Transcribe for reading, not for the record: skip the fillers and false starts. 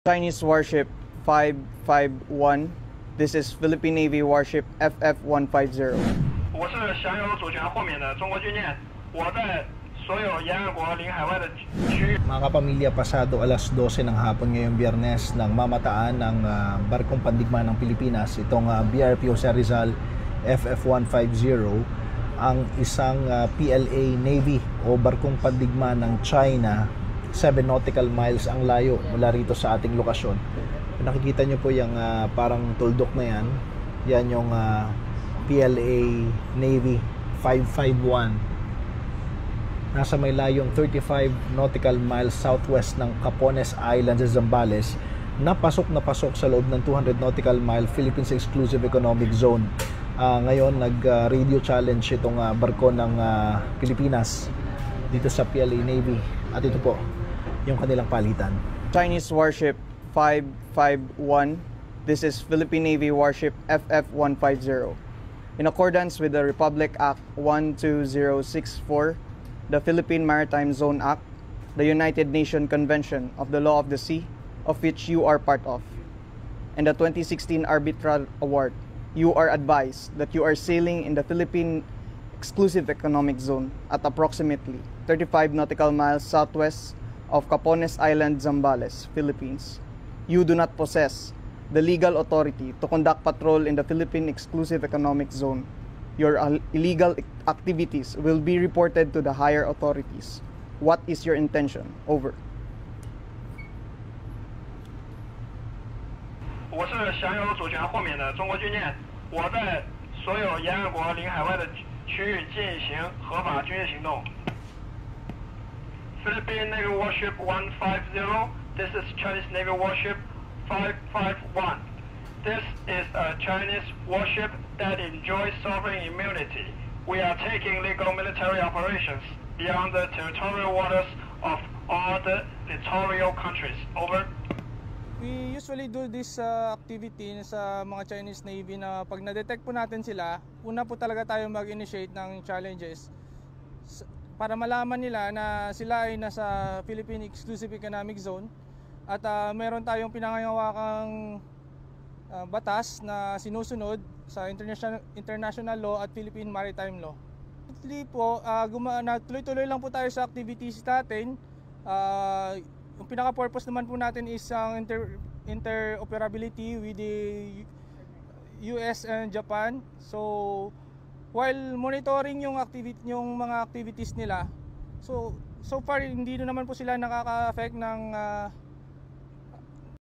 Chinese warship 551. This is Philippine Navy warship FF150. 我是享有主权豁免的中国军舰，我在所有沿岸国领海外的区域。 Mga kapamilya, pasado alas 12 ng hapon ngayong Biyernes nang mamataan ng barkong pandigma ng Pilipinas, itong BRP Jose Rizal FF150, ang isang PLA Navy o barkong pandigma ng China. 7 nautical miles ang layo mula rito sa ating lokasyon. Nakikita nyo po yung parang tuldok na yan. Yan yung PLA Navy 551. Nasa may layong 35 nautical miles southwest ng Capones Island sa Zambales, na pasok sa loob ng 200 nautical mile Philippines Exclusive Economic Zone. Ngayon nag-radio challenge itong barko ng Pilipinas dito sa PLA Navy. At ito po yung kanilang palitan. Chinese warship 551. This is Philippine Navy warship FF150. In accordance with the Republic Act 12064, the Philippine Maritime Zone Act, the United Nations Convention of the Law of the Sea, of which you are part of, and the 2016 Arbitral Award, you are advised that you are sailing in the Philippine Exclusive Economic Zone at approximately 35 nautical miles southwest of Capones Island, Zambales, Philippines. You do not possess the legal authority to conduct patrol in the Philippine Exclusive Economic Zone. Your illegal activities will be reported to the higher authorities. What is your intention? Over. 我是享有主权豁免的中国军舰，我在所有沿岸国领海外的区域进行合法军事行动。Philippine Navy warship 150. This is Chinese Navy warship 551. This is a Chinese warship that enjoys sovereign immunity. We are taking legal military operations beyond the territorial waters of all the littoral countries. Over. We usually do this activity sa mga Chinese Navy na pag na-detect po natin sila, una po talaga tayo mag-initiate ng challenges para malaman nila na sila ay nasa Philippine Exclusive Economic Zone at meron tayong pinangangawakang batas na sinusunod sa international law at Philippine Maritime Law. Actually po, tuloy-tuloy lang po tayo sa activities natin. Yung pinaka-purpose naman po natin is ang interoperability with the US and Japan. So while monitoring yung mga activities nila, so far hindi naman po sila nakaka-affect ng